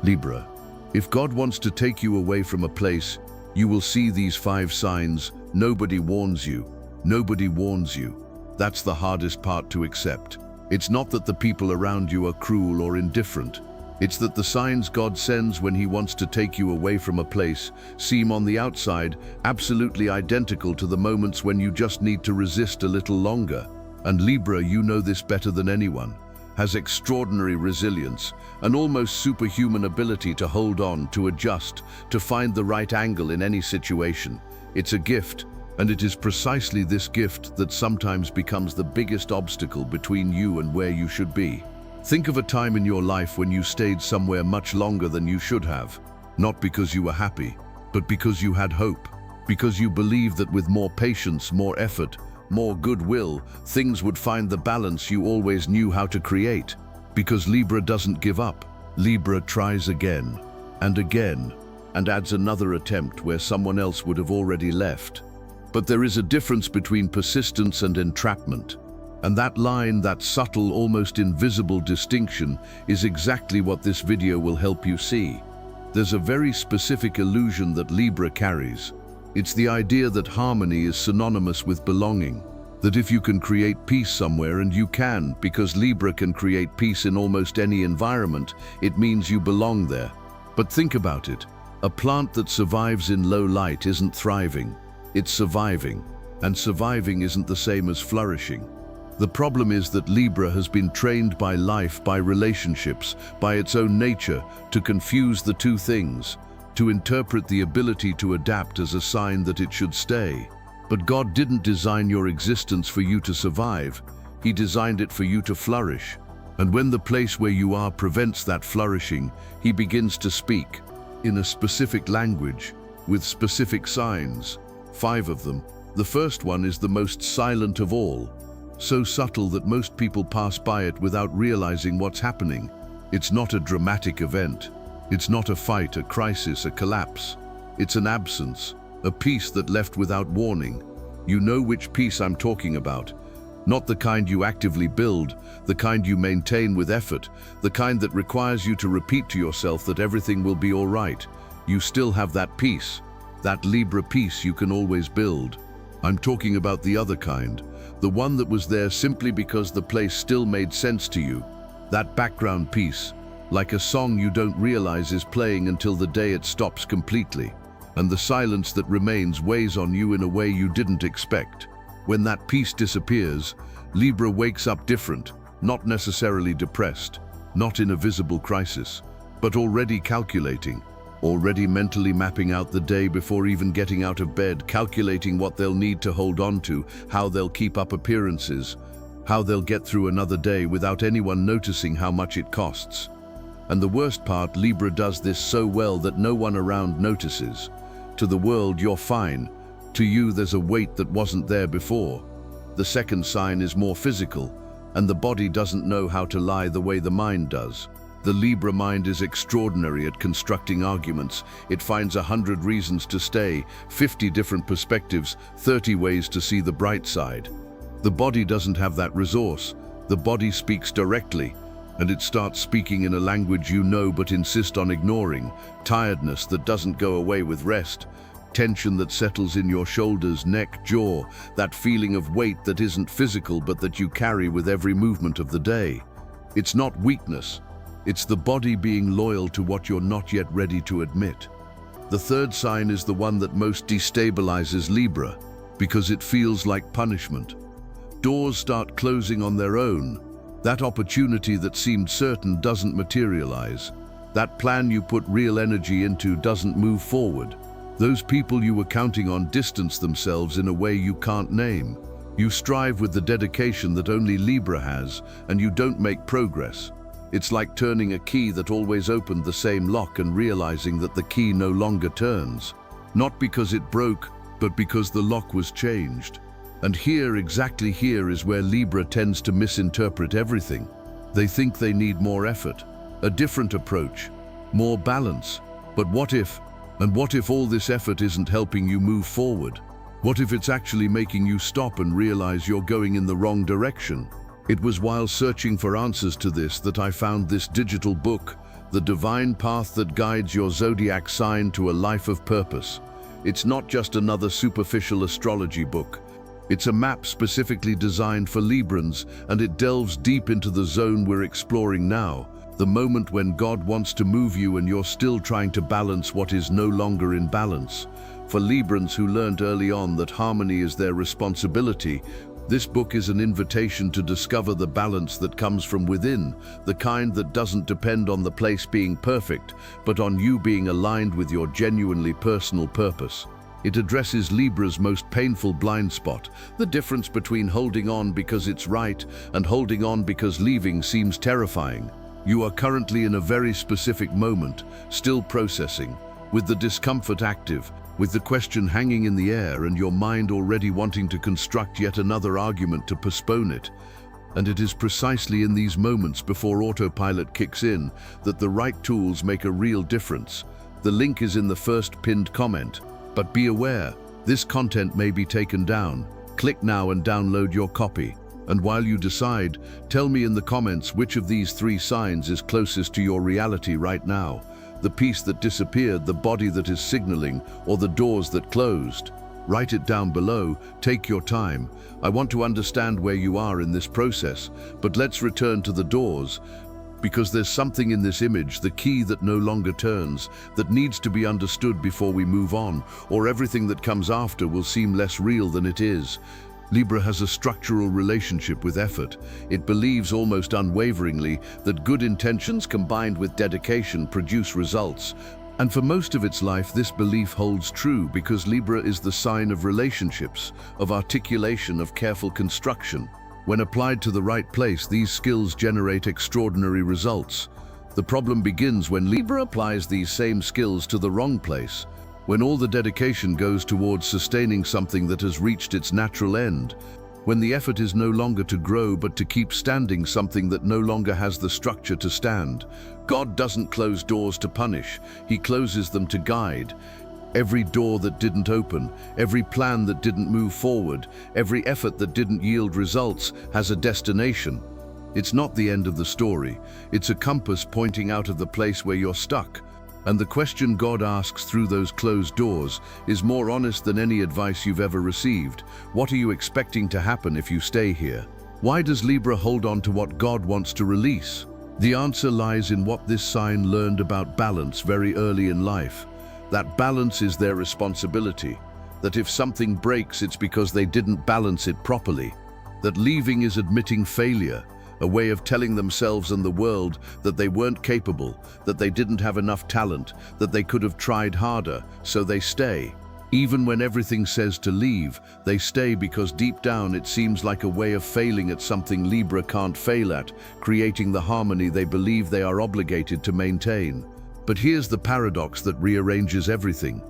Libra, if God wants to take you away from a place, you will see these 5 signs. Nobody warns you. Nobody warns you. That's the hardest part to accept. It's not that the people around you are cruel or indifferent. It's that the signs God sends when He wants to take you away from a place seem on the outside absolutely identical to the moments when you just need to resist a little longer. And Libra, you know this better than anyone, has extraordinary resilience, an almost superhuman ability to hold on, to adjust, to find the right angle in any situation. It's a gift, and it is precisely this gift that sometimes becomes the biggest obstacle between you and where you should be. Think of a time in your life when you stayed somewhere much longer than you should have, not because you were happy, but because you had hope, because you believed that with more patience, more effort, more goodwill, things would find the balance you always knew how to create. Because Libra doesn't give up. Libra tries again, and adds another attempt where someone else would have already left. But there is a difference between persistence and entrapment. And that line, that subtle, almost invisible distinction, is exactly what this video will help you see. There's a very specific illusion that Libra carries. It's the idea that harmony is synonymous with belonging. That if you can create peace somewhere, and you can, because Libra can create peace in almost any environment, it means you belong there. But think about it. A plant that survives in low light isn't thriving. It's surviving. And surviving isn't the same as flourishing. The problem is that Libra has been trained by life, by relationships, by its own nature, to confuse the two things, to interpret the ability to adapt as a sign that it should stay. But God didn't design your existence for you to survive. He designed it for you to flourish. And when the place where you are prevents that flourishing, He begins to speak in a specific language, with specific signs, 5 of them. The first one is the most silent of all. So subtle that most people pass by it without realizing what's happening. It's not a dramatic event. It's not a fight, a crisis, a collapse. It's an absence, a peace that left without warning. You know which peace I'm talking about. Not the kind you actively build, the kind you maintain with effort, the kind that requires you to repeat to yourself that everything will be all right. You still have that peace, that Libra peace you can always build. I'm talking about the other kind, the one that was there simply because the place still made sense to you. That background peace, like a song you don't realize is playing until the day it stops completely. And the silence that remains weighs on you in a way you didn't expect. When that peace disappears, Libra wakes up different, not necessarily depressed, not in a visible crisis, but already calculating, already mentally mapping out the day before even getting out of bed, calculating what they'll need to hold on to, how they'll keep up appearances, how they'll get through another day without anyone noticing how much it costs. And the worst part, Libra does this so well that no one around notices. To the world, you're fine. To you, there's a weight that wasn't there before. The second sign is more physical, and the body doesn't know how to lie the way the mind does. The Libra mind is extraordinary at constructing arguments. It finds 100 reasons to stay, 50 different perspectives, 30 ways to see the bright side. The body doesn't have that resource. The body speaks directly, and it starts speaking in a language you know but insist on ignoring. Tiredness that doesn't go away with rest. Tension that settles in your shoulders, neck, jaw. That feeling of weight that isn't physical but that you carry with every movement of the day. It's not weakness. It's the body being loyal to what you're not yet ready to admit. The third sign is the one that most destabilizes Libra, because it feels like punishment. Doors start closing on their own. That opportunity that seemed certain doesn't materialize. That plan you put real energy into doesn't move forward. Those people you were counting on distance themselves in a way you can't name. You strive with the dedication that only Libra has, and you don't make progress. It's like turning a key that always opened the same lock and realizing that the key no longer turns. Not because it broke, but because the lock was changed. And here, exactly here, is where Libra tends to misinterpret everything. They think they need more effort, a different approach, more balance. But what if? And what if all this effort isn't helping you move forward? What if it's actually making you stop and realize you're going in the wrong direction? It was while searching for answers to this that I found this digital book, the divine path that guides your zodiac sign to a life of purpose. It's not just another superficial astrology book. It's a map specifically designed for Librans, and it delves deep into the zone we're exploring now, the moment when God wants to move you and you're still trying to balance what is no longer in balance. For Librans who learned early on that harmony is their responsibility, this book is an invitation to discover the balance that comes from within, the kind that doesn't depend on the place being perfect, but on you being aligned with your genuinely personal purpose. It addresses Libra's most painful blind spot, the difference between holding on because it's right and holding on because leaving seems terrifying. You are currently in a very specific moment, still processing, with the discomfort active, with the question hanging in the air and your mind already wanting to construct yet another argument to postpone it. And it is precisely in these moments before autopilot kicks in that the right tools make a real difference. The link is in the first pinned comment. But be aware, this content may be taken down. Click now and download your copy. And while you decide, tell me in the comments which of these 3 signs is closest to your reality right now. The piece that disappeared, the body that is signaling, or the doors that closed. Write it down below, take your time. I want to understand where you are in this process, but let's return to the doors. Because there's something in this image, the key that no longer turns, that needs to be understood before we move on, or everything that comes after will seem less real than it is. Libra has a structural relationship with effort. It believes almost unwaveringly that good intentions combined with dedication produce results. And for most of its life, this belief holds true because Libra is the sign of relationships, of articulation, of careful construction. When applied to the right place, these skills generate extraordinary results. The problem begins when Libra applies these same skills to the wrong place, when all the dedication goes towards sustaining something that has reached its natural end, when the effort is no longer to grow but to keep standing something that no longer has the structure to stand. God doesn't close doors to punish, He closes them to guide. Every door that didn't open, every plan that didn't move forward, every effort that didn't yield results has a destination. It's not the end of the story. It's a compass pointing out of the place where you're stuck. And the question God asks through those closed doors is more honest than any advice you've ever received. What are you expecting to happen if you stay here? Why does Libra hold on to what God wants to release? The answer lies in what this sign learned about balance very early in life. That balance is their responsibility. That if something breaks, it's because they didn't balance it properly. That leaving is admitting failure, a way of telling themselves and the world that they weren't capable, that they didn't have enough talent, that they could have tried harder, so they stay. Even when everything says to leave, they stay because deep down it seems like a way of failing at something Libra can't fail at, creating the harmony they believe they are obligated to maintain. But here's the paradox that rearranges everything.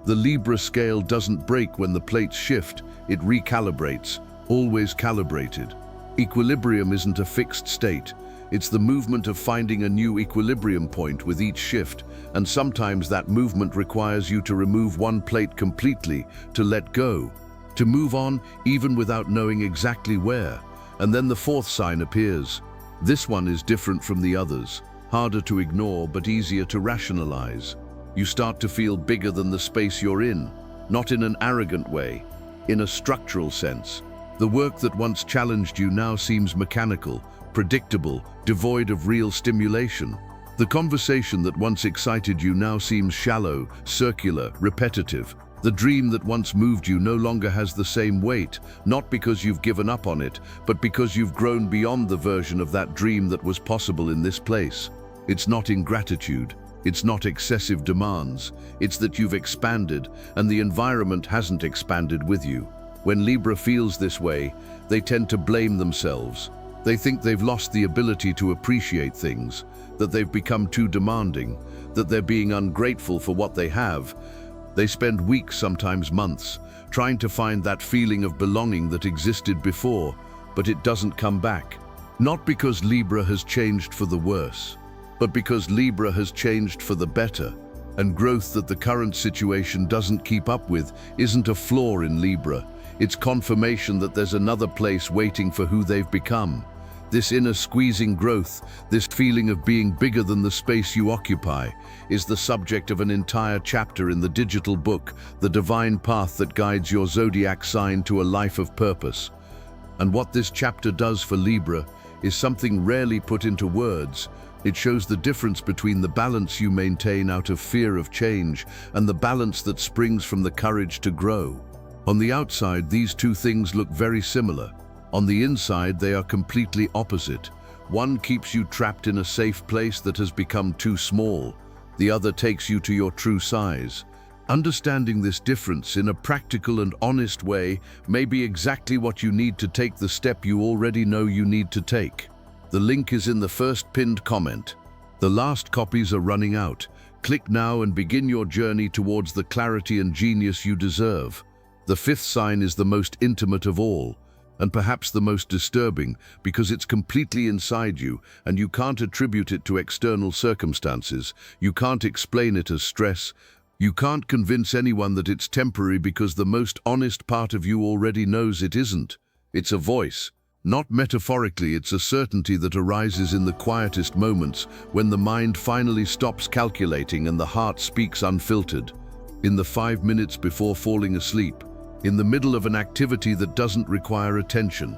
The Libra scale doesn't break when the plates shift, it recalibrates, always calibrated. Equilibrium isn't a fixed state. It's the movement of finding a new equilibrium point with each shift, and sometimes that movement requires you to remove one plate completely, to let go, to move on even without knowing exactly where. And then the 4th sign appears. This one is different from the others, harder to ignore but easier to rationalize. You start to feel bigger than the space you're in, not in an arrogant way, in a structural sense. The work that once challenged you now seems mechanical, predictable, devoid of real stimulation. The conversation that once excited you now seems shallow, circular, repetitive. The dream that once moved you no longer has the same weight, not because you've given up on it, but because you've grown beyond the version of that dream that was possible in this place. It's not ingratitude, it's not excessive demands, it's that you've expanded and the environment hasn't expanded with you. When Libra feels this way, they tend to blame themselves. They think they've lost the ability to appreciate things, that they've become too demanding, that they're being ungrateful for what they have. They spend weeks, sometimes months, trying to find that feeling of belonging that existed before, but it doesn't come back. Not because Libra has changed for the worse, but because Libra has changed for the better. And growth that the current situation doesn't keep up with isn't a flaw in Libra. It's confirmation that there's another place waiting for who they've become. This inner squeezing growth, this feeling of being bigger than the space you occupy, is the subject of an entire chapter in the digital book, The Divine Path That Guides Your Zodiac Sign to a Life of Purpose. And what this chapter does for Libra is something rarely put into words. It shows the difference between the balance you maintain out of fear of change and the balance that springs from the courage to grow. On the outside, these two things look very similar. On the inside, they are completely opposite. One keeps you trapped in a safe place that has become too small. The other takes you to your true size. Understanding this difference in a practical and honest way may be exactly what you need to take the step you already know you need to take. The link is in the first pinned comment. The last copies are running out. Click now and begin your journey towards the clarity and genius you deserve. The fifth sign is the most intimate of all, and perhaps the most disturbing, because it's completely inside you and you can't attribute it to external circumstances. You can't explain it as stress. You can't convince anyone that it's temporary because the most honest part of you already knows it isn't. It's a voice. Not metaphorically, it's a certainty that arises in the quietest moments, when the mind finally stops calculating and the heart speaks unfiltered. In the 5 minutes before falling asleep, in the middle of an activity that doesn't require attention,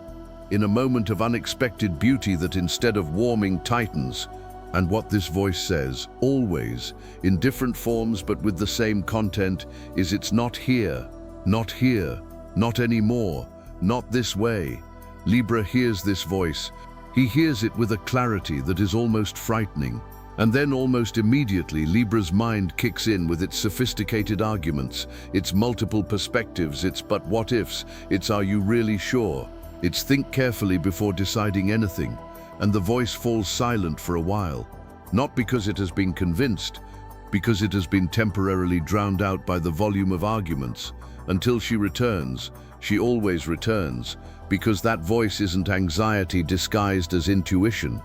in a moment of unexpected beauty that instead of warming tightens. And what this voice says, always, in different forms but with the same content, is it's not here, not anymore, not this way. Libra hears this voice. He hears it with a clarity that is almost frightening. And then almost immediately, Libra's mind kicks in with its sophisticated arguments, its multiple perspectives, its but what ifs, its are you really sure, its think carefully before deciding anything, and the voice falls silent for a while. Not because it has been convinced, because it has been temporarily drowned out by the volume of arguments. Until she returns, she always returns, because that voice isn't anxiety disguised as intuition.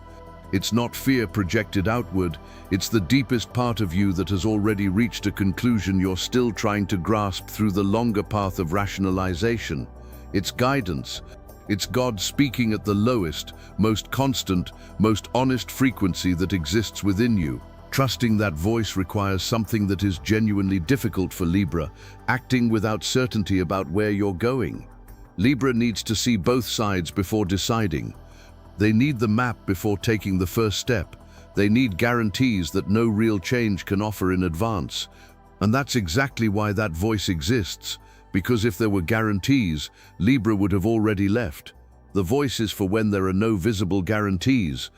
It's not fear projected outward, it's the deepest part of you that has already reached a conclusion you're still trying to grasp through the longer path of rationalization. It's guidance. It's God speaking at the lowest, most constant, most honest frequency that exists within you. Trusting that voice requires something that is genuinely difficult for Libra, acting without certainty about where you're going. Libra needs to see both sides before deciding. They need the map before taking the first step. They need guarantees that no real change can offer in advance. And that's exactly why that voice exists, because if there were guarantees, Libra would have already left. The voice is for when there are no visible guarantees.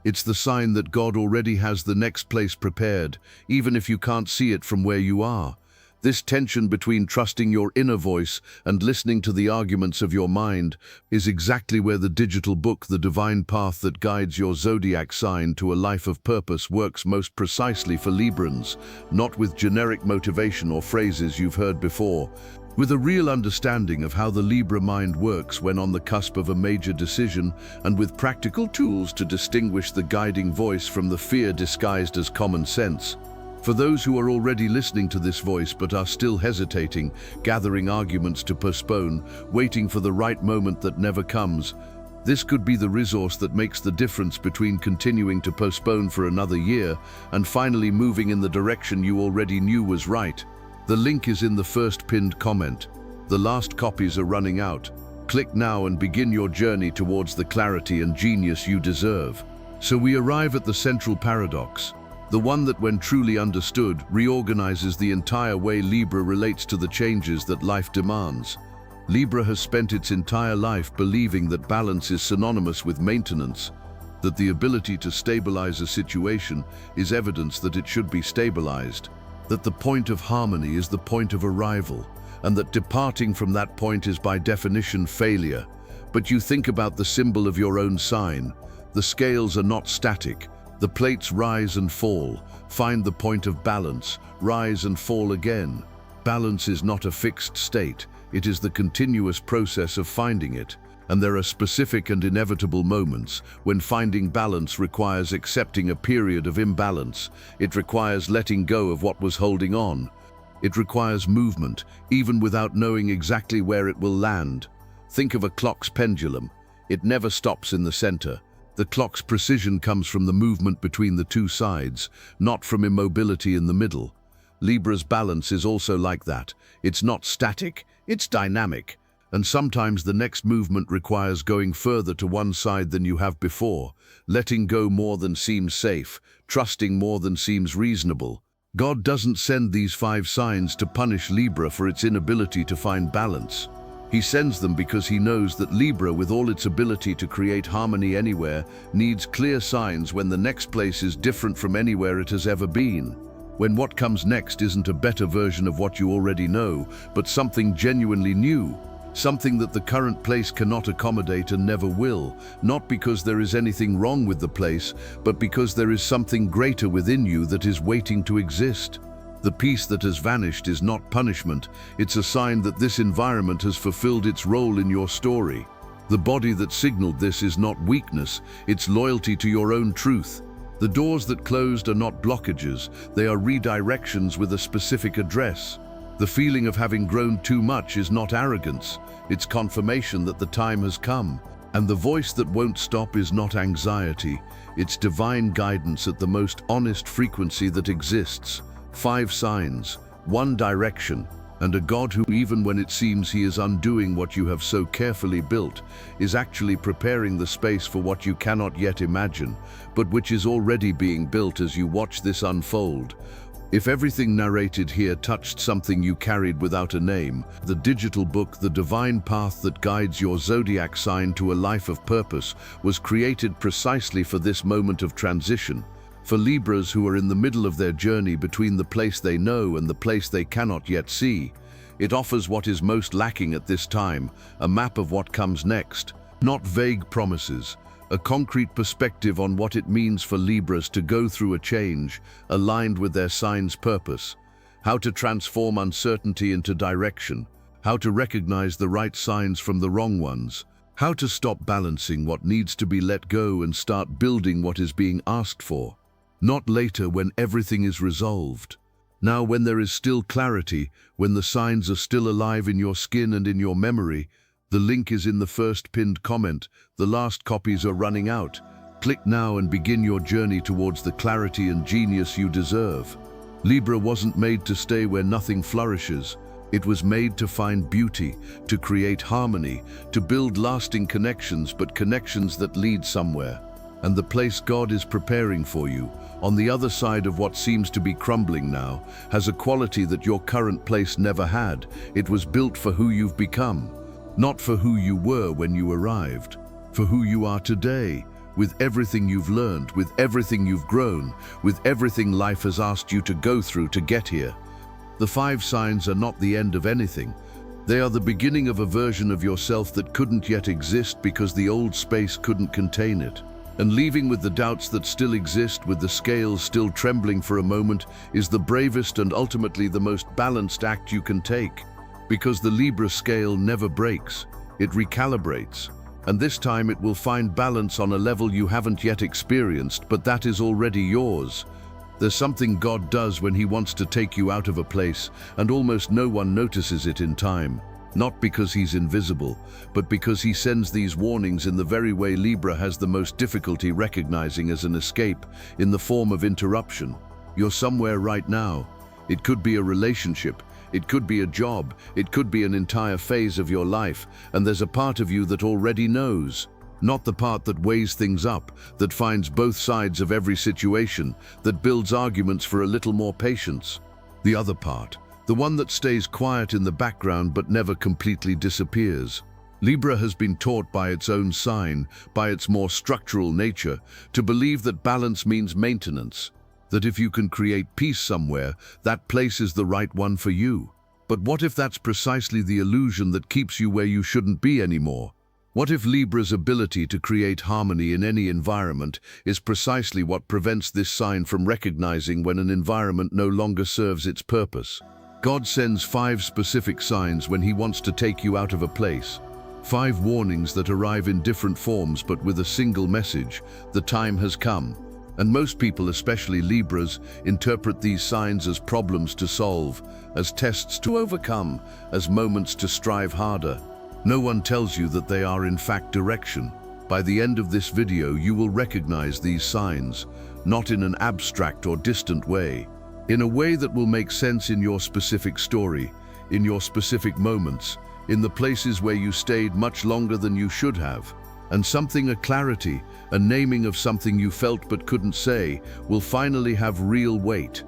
It's the sign that God already has the next place prepared, even if you can't see it from where you are. This tension between trusting your inner voice and listening to the arguments of your mind is exactly where the digital book, The Divine Path That Guides Your Zodiac Sign to a Life of Purpose, works most precisely for Librans, not with generic motivation or phrases you've heard before. With a real understanding of how the Libra mind works when on the cusp of a major decision, and with practical tools to distinguish the guiding voice from the fear disguised as common sense. For those who are already listening to this voice but are still hesitating, gathering arguments to postpone, waiting for the right moment that never comes, this could be the resource that makes the difference between continuing to postpone for another year and finally moving in the direction you already knew was right. The link is in the first pinned comment. The last copies are running out. Click now and begin your journey towards the clarity and genius you deserve. So we arrive at the central paradox. The one that, when truly understood, reorganizes the entire way Libra relates to the changes that life demands. Libra has spent its entire life believing that balance is synonymous with maintenance, that the ability to stabilize a situation is evidence that it should be stabilized, that the point of harmony is the point of arrival, and that departing from that point is by definition failure. But you think about the symbol of your own sign. The scales are not static. The plates rise and fall. Find the point of balance, rise and fall again. Balance is not a fixed state. It is the continuous process of finding it. And there are specific and inevitable moments when finding balance requires accepting a period of imbalance. It requires letting go of what was holding on. It requires movement, even without knowing exactly where it will land. Think of a clock's pendulum. It never stops in the center. The clock's precision comes from the movement between the two sides, not from immobility in the middle. Libra's balance is also like that. It's not static, it's dynamic. And sometimes the next movement requires going further to one side than you have before, letting go more than seems safe, trusting more than seems reasonable. God doesn't send these 5 signs to punish Libra for its inability to find balance. He sends them because he knows that Libra, with all its ability to create harmony anywhere, needs clear signs when the next place is different from anywhere it has ever been. When what comes next isn't a better version of what you already know, but something genuinely new. Something that the current place cannot accommodate and never will, not because there is anything wrong with the place, but because there is something greater within you that is waiting to exist. The piece that has vanished is not punishment, it's a sign that this environment has fulfilled its role in your story. The body that signaled this is not weakness, it's loyalty to your own truth. The doors that closed are not blockages, they are redirections with a specific address. The feeling of having grown too much is not arrogance, it's confirmation that the time has come. And the voice that won't stop is not anxiety, it's divine guidance at the most honest frequency that exists. 5 signs, 1 direction, and a God who, even when it seems he is undoing what you have so carefully built, is actually preparing the space for what you cannot yet imagine, but which is already being built as you watch this unfold. If everything narrated here touched something you carried without a name, the digital book, The Divine Path That Guides Your Zodiac Sign to a Life of Purpose, was created precisely for this moment of transition. For Libras who are in the middle of their journey between the place they know and the place they cannot yet see, it offers what is most lacking at this time, a map of what comes next, not vague promises, a concrete perspective on what it means for Libras to go through a change aligned with their sign's purpose, how to transform uncertainty into direction, how to recognize the right signs from the wrong ones, how to stop balancing what needs to be let go and start building what is being asked for. Not later when everything is resolved. Now when there is still clarity, when the signs are still alive in your skin and in your memory. The link is in the first pinned comment. The last copies are running out. Click now and begin your journey towards the clarity and genius you deserve. Libra wasn't made to stay where nothing flourishes. It was made to find beauty, to create harmony, to build lasting connections, but connections that lead somewhere. And the place God is preparing for you, on the other side of what seems to be crumbling now, has a quality that your current place never had. It was built for who you've become, not for who you were when you arrived, for who you are today, with everything you've learned, with everything you've grown, with everything life has asked you to go through to get here. The 5 signs are not the end of anything. They are the beginning of a version of yourself that couldn't yet exist because the old space couldn't contain it. And leaving with the doubts that still exist, with the scales still trembling for a moment, is the bravest and ultimately the most balanced act you can take. Because the Libra scale never breaks, it recalibrates. And this time it will find balance on a level you haven't yet experienced, but that is already yours. There's something God does when he wants to take you out of a place, and almost no one notices it in time. Not because he's invisible, but because he sends these warnings in the very way Libra has the most difficulty recognizing as an escape, in the form of interruption. You're somewhere right now. It could be a relationship, it could be a job, it could be an entire phase of your life, and there's a part of you that already knows. Not the part that weighs things up, that finds both sides of every situation, that builds arguments for a little more patience. The other part, the one that stays quiet in the background but never completely disappears. Libra has been taught by its own sign, by its more structural nature, to believe that balance means maintenance, that if you can create peace somewhere, that place is the right one for you. But what if that's precisely the illusion that keeps you where you shouldn't be anymore? What if Libra's ability to create harmony in any environment is precisely what prevents this sign from recognizing when an environment no longer serves its purpose? God sends 5 specific signs when he wants to take you out of a place. 5 warnings that arrive in different forms but with a single message: the time has come. And most people, especially Libras, interpret these signs as problems to solve, as tests to overcome, as moments to strive harder. No one tells you that they are in fact direction. By the end of this video, you will recognize these signs, not in an abstract or distant way, in a way that will make sense in your specific story, in your specific moments, in the places where you stayed much longer than you should have. And a clarity, a naming of something you felt but couldn't say, will finally have real weight.